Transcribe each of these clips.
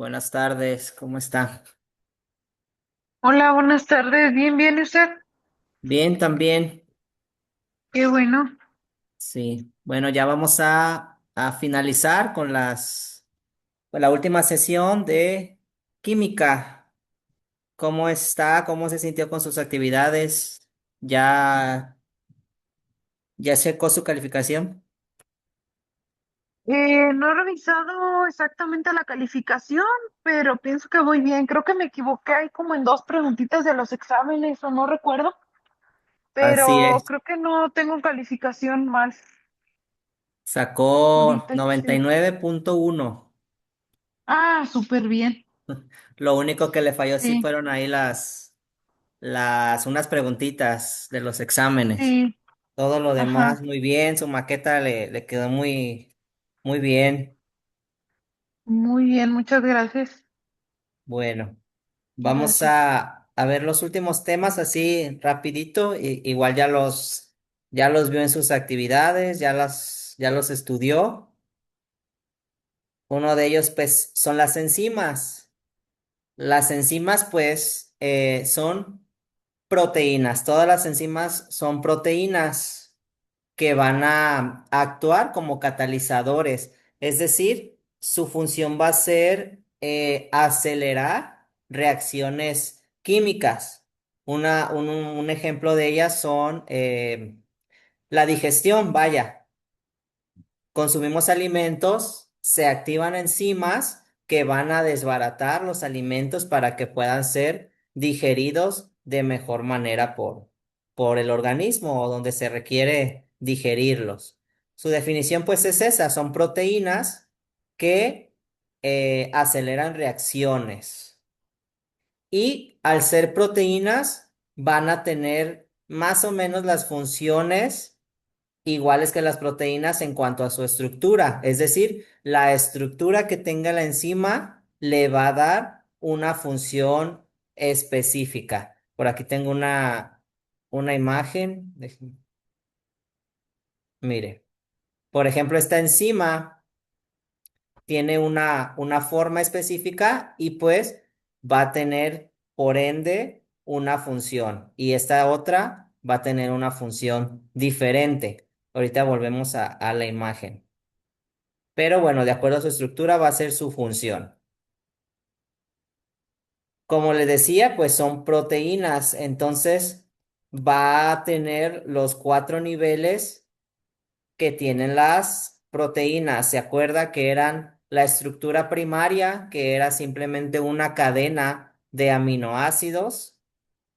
Buenas tardes, ¿cómo está? Hola, buenas tardes. Bien, bien, ¿y usted? Bien, también. Qué bueno. Sí. Bueno, ya vamos a finalizar con la última sesión de química. ¿Cómo está? ¿Cómo se sintió con sus actividades? ¿Ya, ya checó su calificación? No he revisado exactamente la calificación, pero pienso que voy bien. Creo que me equivoqué ahí como en dos preguntitas de los exámenes, o no recuerdo, Así pero es. creo que no tengo calificación mal. Sacó Ahorita noventa y checo. nueve punto uno. Ah, súper bien. Lo único que le falló sí Sí, fueron ahí unas preguntitas de los exámenes. sí, Todo lo demás ajá. muy bien, su maqueta le quedó muy bien. Muy bien, muchas gracias. Bueno, vamos Gracias. a ver los últimos temas así rapidito. Igual ya los vio en sus actividades, ya los estudió. Uno de ellos pues son las enzimas. Las enzimas pues son proteínas. Todas las enzimas son proteínas que van a actuar como catalizadores. Es decir, su función va a ser acelerar reacciones químicas. Un ejemplo de ellas son la digestión, vaya. Consumimos alimentos, se activan enzimas que van a desbaratar los alimentos para que puedan ser digeridos de mejor manera por el organismo o donde se requiere digerirlos. Su definición pues es esa, son proteínas que aceleran reacciones y al ser proteínas van a tener más o menos las funciones iguales que las proteínas en cuanto a su estructura. Es decir, la estructura que tenga la enzima le va a dar una función específica. Por aquí tengo una imagen. Mire, por ejemplo, esta enzima tiene una forma específica y pues va a tener, por ende, una función. Y esta otra va a tener una función diferente. Ahorita volvemos a la imagen. Pero bueno, de acuerdo a su estructura va a ser su función. Como le decía, pues son proteínas, entonces va a tener los cuatro niveles que tienen las proteínas. ¿Se acuerda que eran la estructura primaria, que era simplemente una cadena de aminoácidos?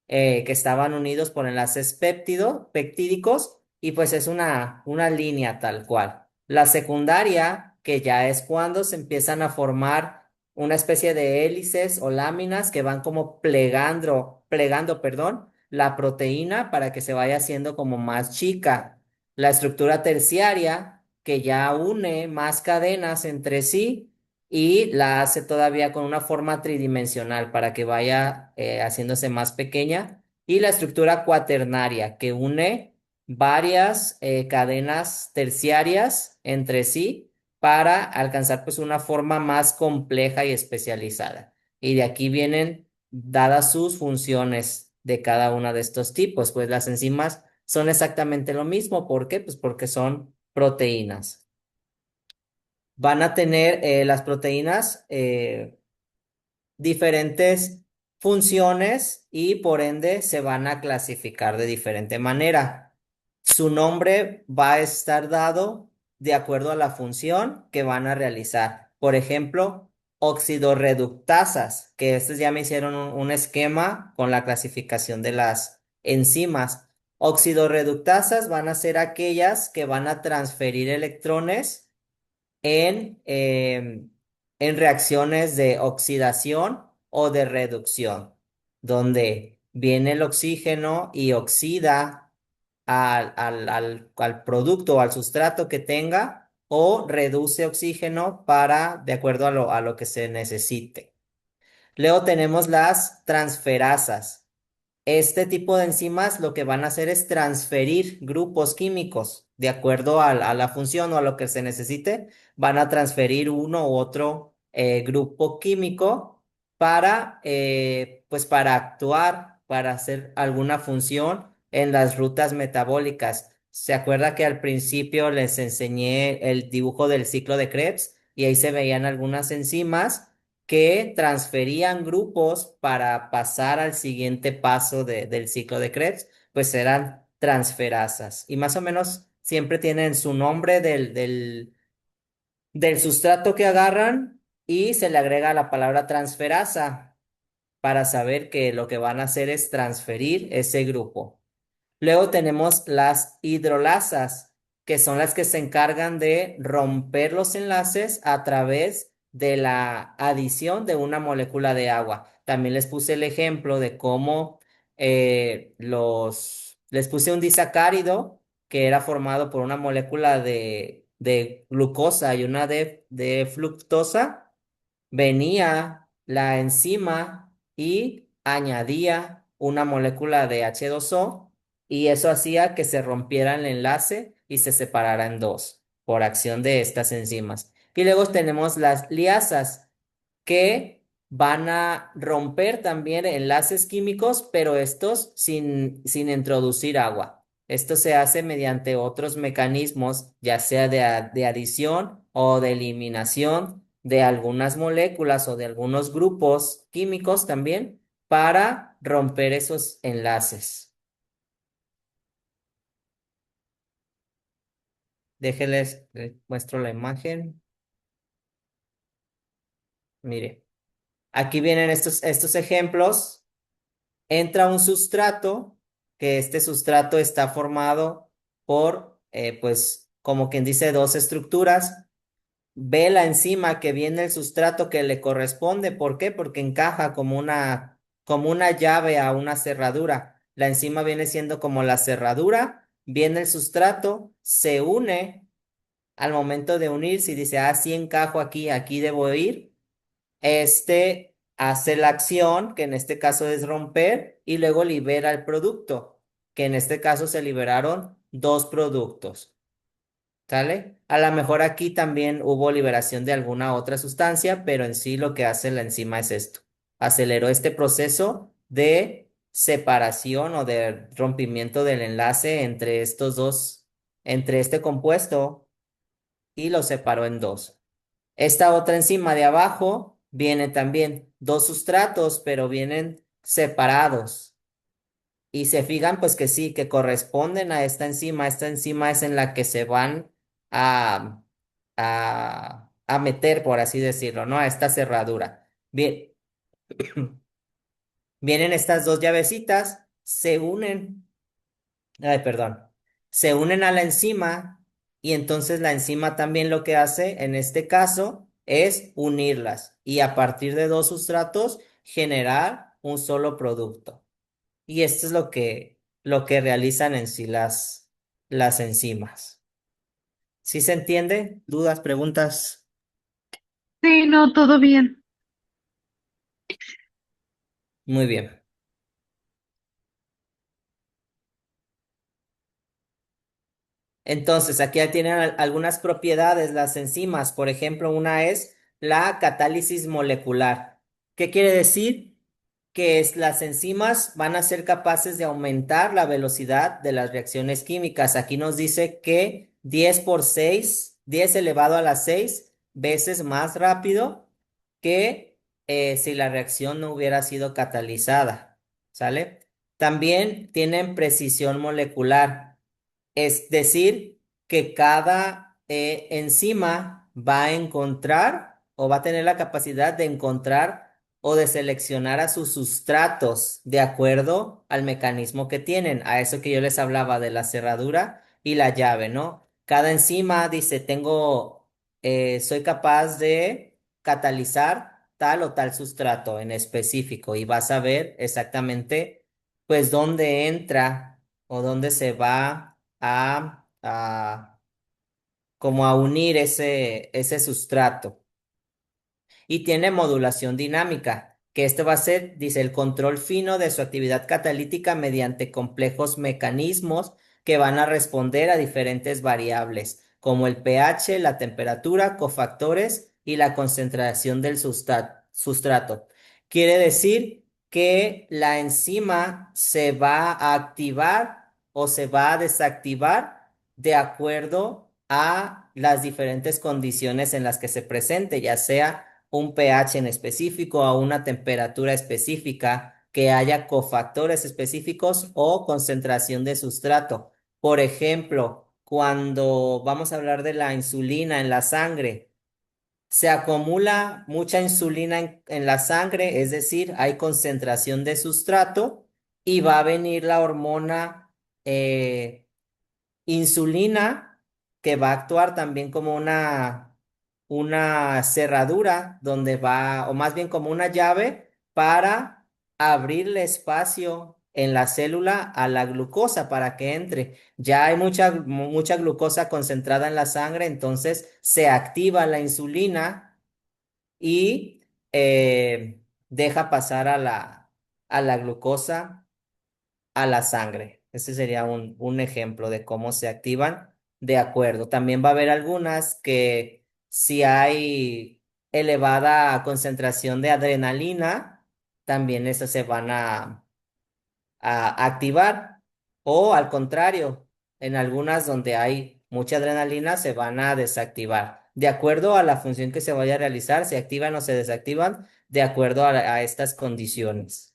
Que estaban unidos por enlaces peptídicos y pues es una línea tal cual. La secundaria, que ya es cuando se empiezan a formar una especie de hélices o láminas que van como plegando, perdón, la proteína para que se vaya haciendo como más chica. La estructura terciaria, que ya une más cadenas entre sí y la hace todavía con una forma tridimensional para que vaya haciéndose más pequeña. Y la estructura cuaternaria, que une varias cadenas terciarias entre sí para alcanzar pues una forma más compleja y especializada. Y de aquí vienen dadas sus funciones de cada uno de estos tipos, pues las enzimas son exactamente lo mismo. ¿Por qué? Pues porque son proteínas. Van a tener las proteínas diferentes funciones y por ende se van a clasificar de diferente manera. Su nombre va a estar dado de acuerdo a la función que van a realizar. Por ejemplo, oxidorreductasas, que estos ya me hicieron un esquema con la clasificación de las enzimas. Oxidorreductasas van a ser aquellas que van a transferir electrones en reacciones de oxidación o de reducción, donde viene el oxígeno y oxida al producto o al sustrato que tenga o reduce oxígeno de acuerdo a lo que se necesite. Luego tenemos las transferasas. Este tipo de enzimas lo que van a hacer es transferir grupos químicos de acuerdo a la función o a lo que se necesite. Van a transferir uno u otro grupo químico pues para actuar, para hacer alguna función en las rutas metabólicas. ¿Se acuerda que al principio les enseñé el dibujo del ciclo de Krebs y ahí se veían algunas enzimas que transferían grupos para pasar al siguiente paso del ciclo de Krebs? Pues eran transferasas y más o menos siempre tienen su nombre del sustrato que agarran y se le agrega la palabra transferasa para saber que lo que van a hacer es transferir ese grupo. Luego tenemos las hidrolasas, que son las que se encargan de romper los enlaces a través de la adición de una molécula de agua. También les puse el ejemplo de cómo les puse un disacárido que era formado por una molécula de glucosa y una de fructosa. Venía la enzima y añadía una molécula de H2O y eso hacía que se rompiera el enlace y se separara en dos por acción de estas enzimas. Y luego tenemos las liasas que van a romper también enlaces químicos, pero estos sin introducir agua. Esto se hace mediante otros mecanismos, ya sea de adición o de eliminación de algunas moléculas o de algunos grupos químicos también para romper esos enlaces. Déjenles, muestro la imagen. Mire, aquí vienen estos ejemplos. Entra un sustrato, que este sustrato está formado por, pues, como quien dice, dos estructuras. Ve la enzima que viene el sustrato que le corresponde. ¿Por qué? Porque encaja como una llave a una cerradura. La enzima viene siendo como la cerradura, viene el sustrato, se une al momento de unirse y dice, ah, sí encajo aquí, aquí debo ir. Este hace la acción, que en este caso es romper, y luego libera el producto, que en este caso se liberaron dos productos. ¿Sale? A lo mejor aquí también hubo liberación de alguna otra sustancia, pero en sí lo que hace la enzima es esto. Aceleró este proceso de separación o de rompimiento del enlace entre estos dos, entre este compuesto y lo separó en dos. Esta otra enzima de abajo viene también dos sustratos, pero vienen separados. Y se fijan, pues que sí, que corresponden a esta enzima. Esta enzima es en la que se van a, a meter, por así decirlo, ¿no? A esta cerradura. Bien, vienen estas dos llavecitas, se unen, ay, perdón, se unen a la enzima y entonces la enzima también lo que hace en este caso es unirlas y a partir de dos sustratos generar un solo producto. Y esto es lo que realizan en sí las enzimas. ¿Sí se entiende? ¿Dudas, preguntas? Sí, no, todo bien. Muy bien. Entonces, aquí ya tienen algunas propiedades las enzimas. Por ejemplo, una es la catálisis molecular. ¿Qué quiere decir? Que las enzimas van a ser capaces de aumentar la velocidad de las reacciones químicas. Aquí nos dice que 10 por 6, 10 elevado a la 6 veces más rápido que si la reacción no hubiera sido catalizada. ¿Sale? También tienen precisión molecular. Es decir, que cada enzima va a encontrar o va a tener la capacidad de encontrar o de seleccionar a sus sustratos de acuerdo al mecanismo que tienen. A eso que yo les hablaba de la cerradura y la llave, ¿no? Cada enzima dice, soy capaz de catalizar tal o tal sustrato en específico y vas a ver exactamente, pues, dónde entra o dónde se va como a unir ese sustrato. Y tiene modulación dinámica, que este va a ser, dice, el control fino de su actividad catalítica mediante complejos mecanismos que van a responder a diferentes variables, como el pH, la temperatura, cofactores y la concentración del sustrato. Quiere decir que la enzima se va a activar o se va a desactivar de acuerdo a las diferentes condiciones en las que se presente, ya sea un pH en específico, a una temperatura específica, que haya cofactores específicos o concentración de sustrato. Por ejemplo, cuando vamos a hablar de la insulina en la sangre, se acumula mucha insulina en la sangre, es decir, hay concentración de sustrato y va a venir la hormona insulina, que va a actuar también como una cerradura donde va, o más bien como una llave para abrirle espacio en la célula a la glucosa para que entre. Ya hay mucha glucosa concentrada en la sangre, entonces se activa la insulina y deja pasar a la glucosa a la sangre. Ese sería un ejemplo de cómo se activan de acuerdo. También va a haber algunas que si hay elevada concentración de adrenalina, también esas se van a activar. O al contrario, en algunas donde hay mucha adrenalina se van a desactivar. De acuerdo a la función que se vaya a realizar, se activan o se desactivan de acuerdo a estas condiciones.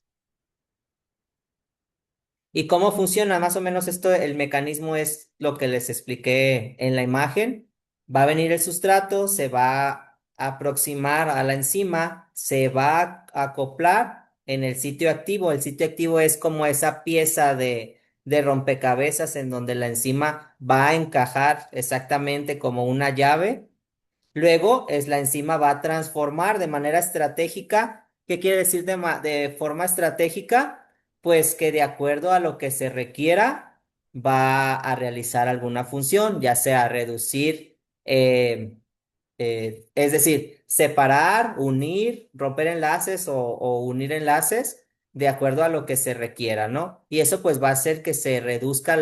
¿Y cómo funciona? Más o menos esto, el mecanismo es lo que les expliqué en la imagen. Va a venir el sustrato, se va a aproximar a la enzima, se va a acoplar en el sitio activo. El sitio activo es como esa pieza de rompecabezas en donde la enzima va a encajar exactamente como una llave. Luego es la enzima va a transformar de manera estratégica. ¿Qué quiere decir de forma estratégica? Pues que de acuerdo a lo que se requiera va a realizar alguna función, ya sea reducir, es decir, separar, unir, romper enlaces o unir enlaces de acuerdo a lo que se requiera, ¿no? Y eso pues va a hacer que se reduzca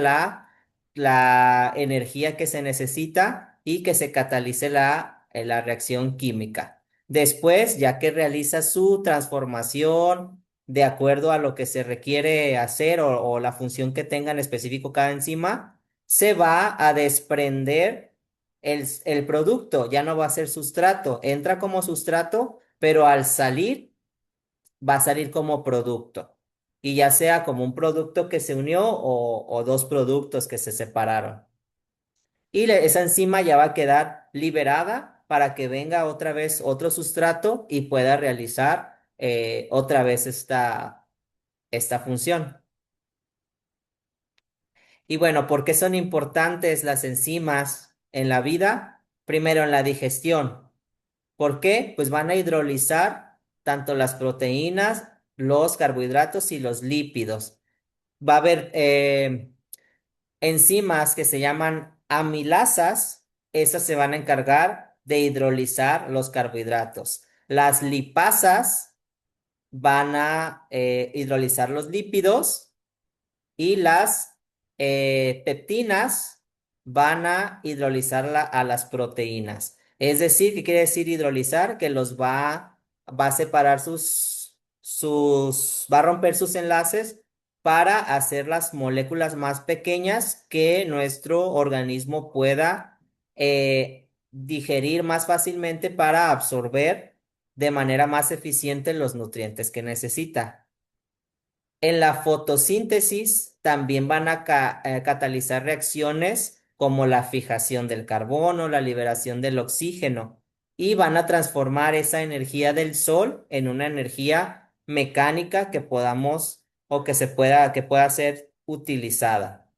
la energía que se necesita y que se catalice la reacción química. Después, ya que realiza su transformación de acuerdo a lo que se requiere hacer o la función que tenga en específico cada enzima, se va a desprender el producto, ya no va a ser sustrato, entra como sustrato, pero al salir va a salir como producto. Y ya sea como un producto que se unió o dos productos que se separaron. Y esa enzima ya va a quedar liberada para que venga otra vez otro sustrato y pueda realizar otra vez esta función. Y bueno, ¿por qué son importantes las enzimas en la vida? Primero, en la digestión. ¿Por qué? Pues van a hidrolizar tanto las proteínas, los carbohidratos y los lípidos. Va a haber enzimas que se llaman amilasas, esas se van a encargar de hidrolizar los carbohidratos. Las lipasas van a hidrolizar los lípidos y las peptinas van a hidrolizar a las proteínas. Es decir, ¿qué quiere decir hidrolizar? Que va a separar va a romper sus enlaces para hacer las moléculas más pequeñas que nuestro organismo pueda digerir más fácilmente para absorber de manera más eficiente los nutrientes que necesita. En la fotosíntesis también van a catalizar reacciones como la fijación del carbono, la liberación del oxígeno y van a transformar esa energía del sol en una energía mecánica que podamos o que pueda ser utilizada.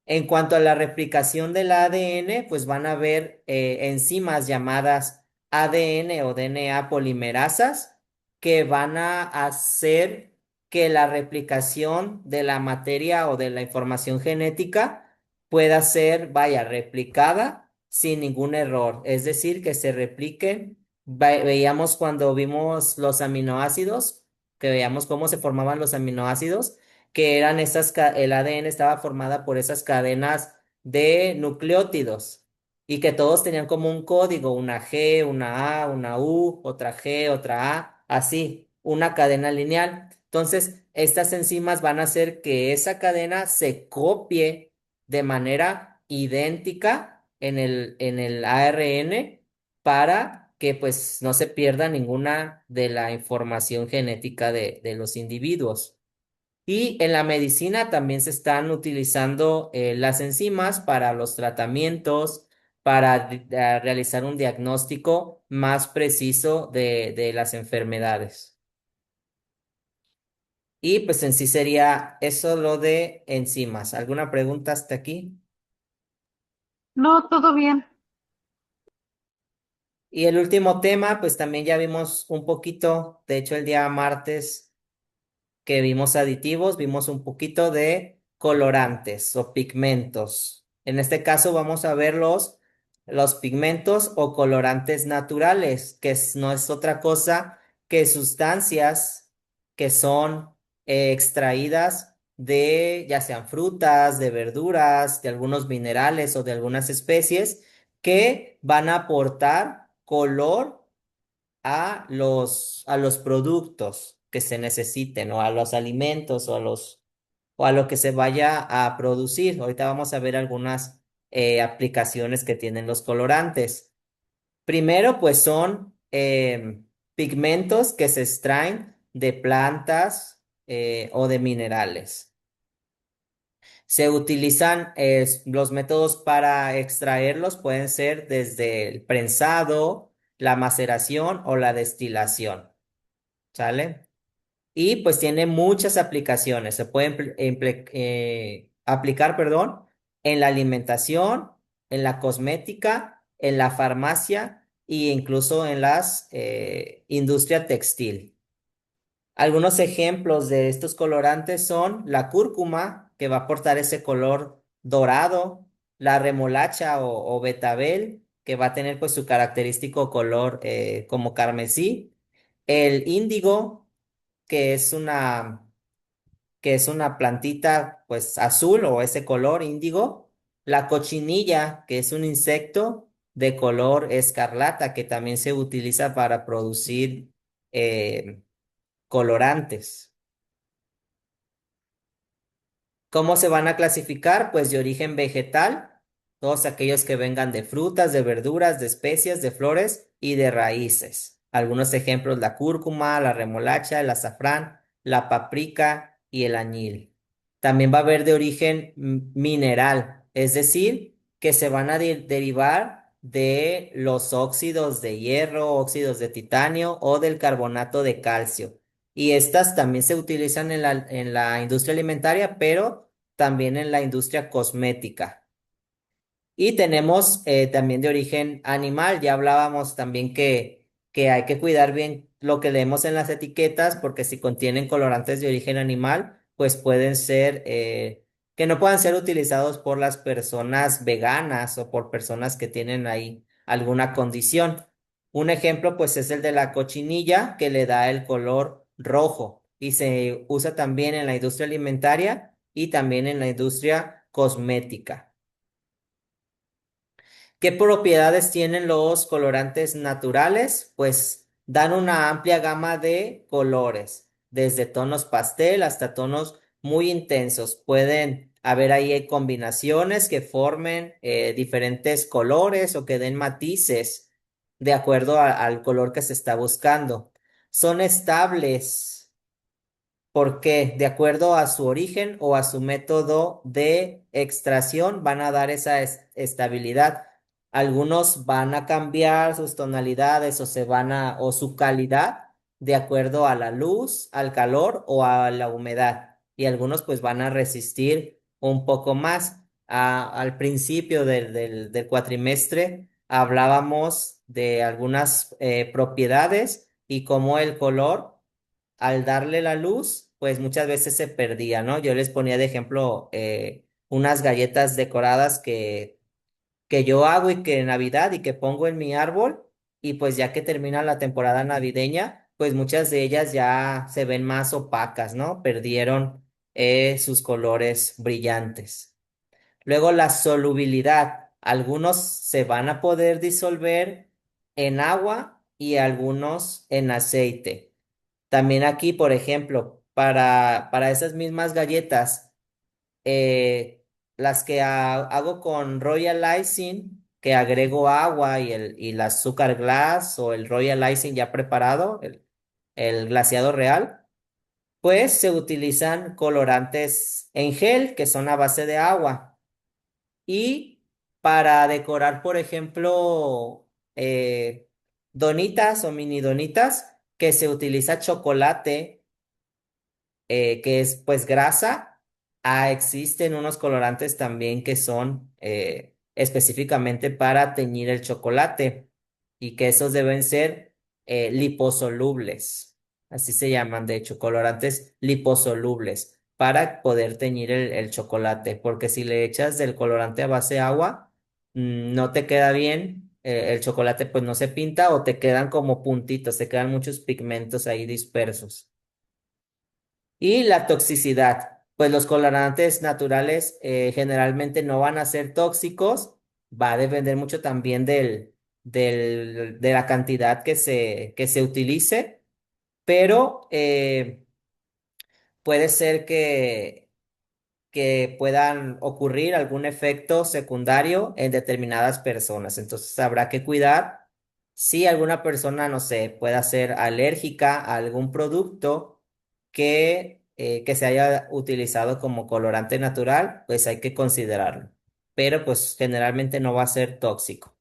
En cuanto a la replicación del ADN, pues van a haber enzimas llamadas ADN o DNA polimerasas que van a hacer que la replicación de la materia o de la información genética pueda ser, vaya, replicada sin ningún error. Es decir, que se repliquen. Veíamos cuando vimos los aminoácidos, que veíamos cómo se formaban los aminoácidos que eran el ADN estaba formada por esas cadenas de nucleótidos. y que todos tenían como un código, una G, una A, una U, otra G, otra A, así, una cadena lineal. Entonces, estas enzimas van a hacer que esa cadena se copie de manera idéntica en el ARN para que pues no se pierda ninguna de la información genética de los individuos. Y en la medicina también se están utilizando las enzimas para los tratamientos, para realizar un diagnóstico más preciso de las enfermedades. Y pues en sí sería eso lo de enzimas. ¿Alguna pregunta hasta aquí? No, todo bien. Y el último tema, pues también ya vimos un poquito, de hecho el día martes que vimos aditivos, vimos un poquito de colorantes o pigmentos. En este caso vamos a ver los pigmentos o colorantes naturales, que no es otra cosa que sustancias que son extraídas de ya sean frutas, de verduras, de algunos minerales o de algunas especies que van a aportar color a los productos que se necesiten o a los alimentos o a lo que se vaya a producir. Ahorita vamos a ver algunas aplicaciones que tienen los colorantes. Primero, pues son pigmentos que se extraen de plantas o de minerales. Se utilizan los métodos para extraerlos, pueden ser desde el prensado, la maceración o la destilación. ¿Sale? Y pues tiene muchas aplicaciones. Se puede aplicar, perdón, en la alimentación, en la cosmética, en la farmacia e incluso en las industria textil. Algunos ejemplos de estos colorantes son la cúrcuma, que va a aportar ese color dorado, la remolacha o betabel, que va a tener pues su característico color como carmesí, el índigo, que es que es una plantita pues azul o ese color índigo, la cochinilla, que es un insecto de color escarlata, que también se utiliza para producir colorantes. ¿Cómo se van a clasificar? Pues de origen vegetal, todos aquellos que vengan de frutas, de verduras, de especias, de flores y de raíces. Algunos ejemplos, la cúrcuma, la remolacha, el azafrán, la paprika y el añil. También va a haber de origen mineral, es decir, que se van a derivar de los óxidos de hierro, óxidos de titanio o del carbonato de calcio. Y estas también se utilizan en la industria alimentaria, pero también en la industria cosmética. Y tenemos también de origen animal. Ya hablábamos también que hay que cuidar bien lo que leemos en las etiquetas, porque si contienen colorantes de origen animal, pues pueden ser que no puedan ser utilizados por las personas veganas o por personas que tienen ahí alguna condición. Un ejemplo, pues, es el de la cochinilla, que le da el color rojo y se usa también en la industria alimentaria y también en la industria cosmética. ¿Qué propiedades tienen los colorantes naturales? Pues dan una amplia gama de colores, desde tonos pastel hasta tonos muy intensos. Pueden haber ahí combinaciones que formen diferentes colores o que den matices de acuerdo al color que se está buscando. Son estables porque de acuerdo a su origen o a su método de extracción van a dar esa estabilidad. Algunos van a cambiar sus tonalidades o o su calidad de acuerdo a la luz, al calor o a la humedad. Y algunos pues van a resistir un poco más. Al principio del cuatrimestre hablábamos de algunas propiedades y cómo el color al darle la luz, pues muchas veces se perdía, ¿no? Yo les ponía de ejemplo unas galletas decoradas que yo hago y que en Navidad y que pongo en mi árbol y pues ya que termina la temporada navideña, pues muchas de ellas ya se ven más opacas, ¿no? Perdieron sus colores brillantes. Luego la solubilidad. Algunos se van a poder disolver en agua y algunos en aceite. También aquí, por ejemplo, para esas mismas galletas, eh, las que hago con Royal Icing, que agrego agua y el azúcar glass o el Royal Icing ya preparado, el glaseado real, pues se utilizan colorantes en gel que son a base de agua. Y para decorar, por ejemplo, donitas o mini donitas, que se utiliza chocolate que es pues grasa. Existen unos colorantes también que son específicamente para teñir el chocolate y que esos deben ser liposolubles. Así se llaman, de hecho, colorantes liposolubles para poder teñir el chocolate, porque si le echas del colorante a base de agua, no te queda bien. El chocolate pues no se pinta o te quedan como puntitos, te quedan muchos pigmentos ahí dispersos. Y la toxicidad, pues los colorantes naturales generalmente no van a ser tóxicos, va a depender mucho también de la cantidad que se utilice, pero puede ser que puedan ocurrir algún efecto secundario en determinadas personas. Entonces habrá que cuidar si alguna persona, no sé, pueda ser alérgica a algún producto que se haya utilizado como colorante natural, pues hay que considerarlo. Pero pues generalmente no va a ser tóxico.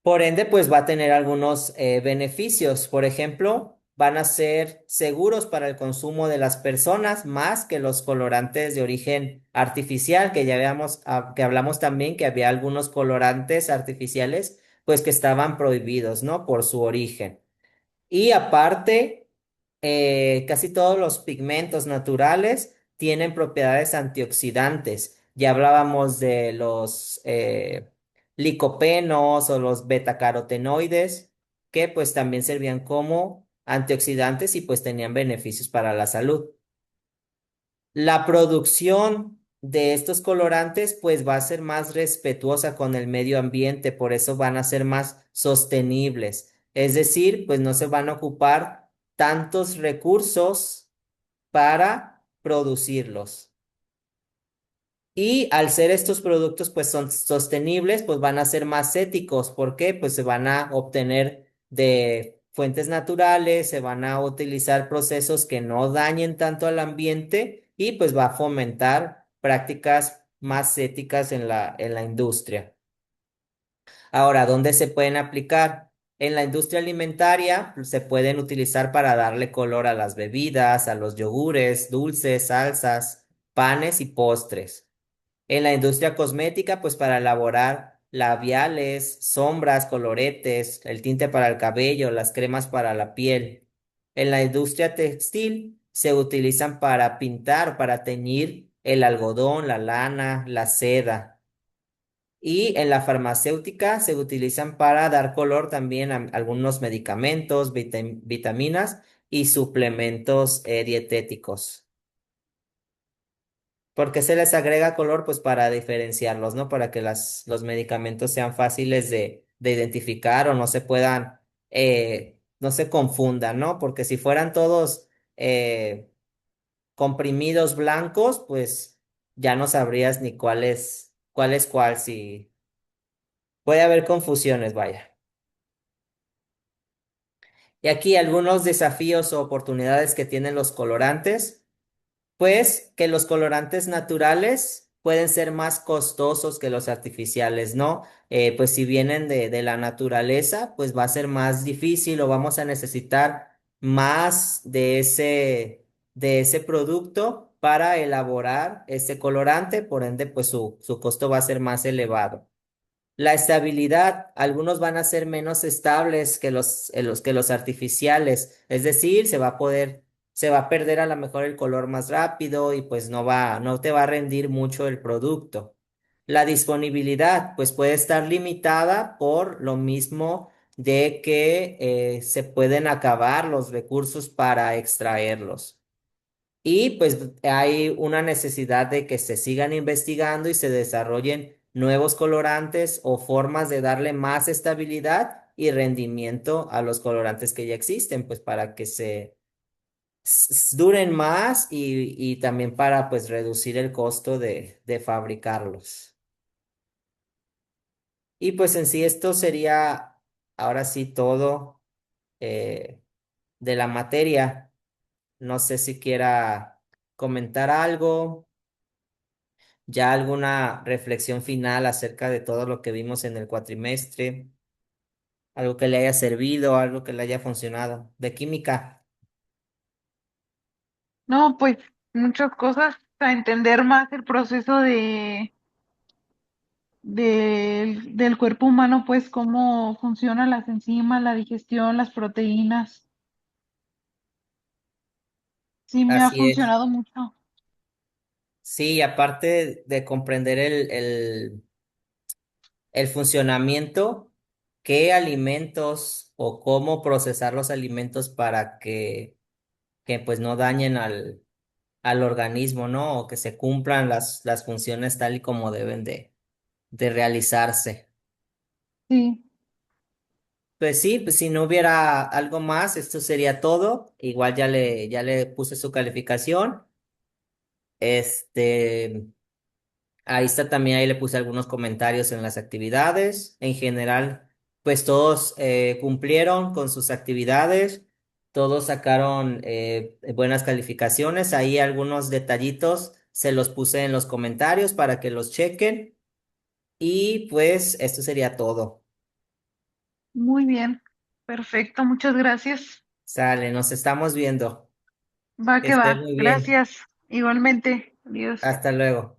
Por ende, pues va a tener algunos beneficios. Por ejemplo, van a ser seguros para el consumo de las personas más que los colorantes de origen artificial, que ya veamos, que hablamos también que había algunos colorantes artificiales, pues que estaban prohibidos, ¿no? Por su origen. Y aparte, casi todos los pigmentos naturales tienen propiedades antioxidantes. Ya hablábamos de los licopenos o los betacarotenoides, que pues también servían como antioxidantes y pues tenían beneficios para la salud. La producción de estos colorantes pues va a ser más respetuosa con el medio ambiente, por eso van a ser más sostenibles. Es decir, pues no se van a ocupar tantos recursos para producirlos. Y al ser estos productos pues son sostenibles, pues van a ser más éticos. ¿Por qué? Pues se van a obtener de fuentes naturales, se van a utilizar procesos que no dañen tanto al ambiente y pues va a fomentar prácticas más éticas en la industria. Ahora, ¿dónde se pueden aplicar? En la industria alimentaria pues, se pueden utilizar para darle color a las bebidas, a los yogures, dulces, salsas, panes y postres. En la industria cosmética, pues para elaborar labiales, sombras, coloretes, el tinte para el cabello, las cremas para la piel. En la industria textil se utilizan para pintar, para teñir el algodón, la lana, la seda. Y en la farmacéutica se utilizan para dar color también a algunos medicamentos, vitaminas y suplementos dietéticos. ¿Por qué se les agrega color? Pues para diferenciarlos, ¿no? Para que los medicamentos sean fáciles de identificar o no se puedan, no se confundan, ¿no? Porque si fueran todos comprimidos blancos, pues ya no sabrías ni cuál es cuál, si puede haber confusiones, vaya. Y aquí algunos desafíos o oportunidades que tienen los colorantes. Pues que los colorantes naturales pueden ser más costosos que los artificiales, ¿no? Pues si vienen de la naturaleza, pues va a ser más difícil o vamos a necesitar más de ese producto para elaborar ese colorante, por ende, pues su costo va a ser más elevado. La estabilidad, algunos van a ser menos estables que que los artificiales, es decir, se va a perder a lo mejor el color más rápido y pues no te va a rendir mucho el producto. La disponibilidad, pues puede estar limitada por lo mismo de que se pueden acabar los recursos para extraerlos. Y pues hay una necesidad de que se sigan investigando y se desarrollen nuevos colorantes o formas de darle más estabilidad y rendimiento a los colorantes que ya existen, pues para que duren más y también para pues reducir el costo de fabricarlos. Y pues en sí esto sería ahora sí todo eh, de la materia. No sé si quiera comentar algo, ya alguna reflexión final acerca de todo lo que vimos en el cuatrimestre, algo que le haya servido, algo que le haya funcionado. De química, No, pues muchas cosas para entender más el proceso del cuerpo humano, pues cómo funcionan las enzimas, la digestión, las proteínas. Sí, me ha así es. funcionado mucho. Sí, aparte de comprender el funcionamiento, qué alimentos o cómo procesar los alimentos para que pues no dañen al organismo, ¿no? O que se cumplan las funciones tal y como deben de realizarse. Sí, Pues sí, pues si no hubiera algo más, esto sería todo. Igual ya le puse su calificación. Este, ahí está también, ahí le puse algunos comentarios en las actividades. En general, pues todos cumplieron con sus actividades, todos sacaron buenas calificaciones. Ahí algunos detallitos se los puse en los comentarios para que los chequen. Y pues esto sería todo. muy bien. Perfecto, muchas gracias. Sale, nos estamos viendo. Va Que que va. estés muy bien. Gracias. Igualmente. Adiós. Hasta luego.